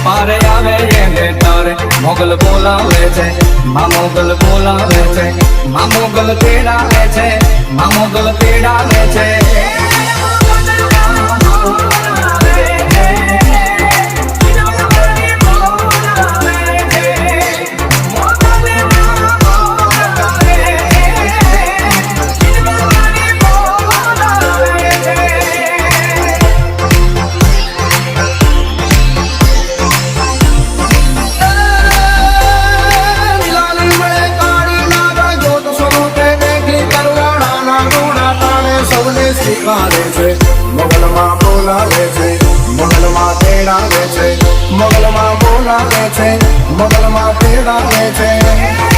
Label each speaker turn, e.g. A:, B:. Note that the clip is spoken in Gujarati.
A: પારે આવે એને તારે મોગલ બોલાવે છે, માં મોગલ બોલાવે છે, માં મોગલ તેડાવે છે, માં મોગલ તેડાવે છે.
B: મોગલમાં બોલાવે છે, મોગલમાં તેડાવે છે, મોગલમાં બોલાવે છે, મોગલમાં તેડાવે છે.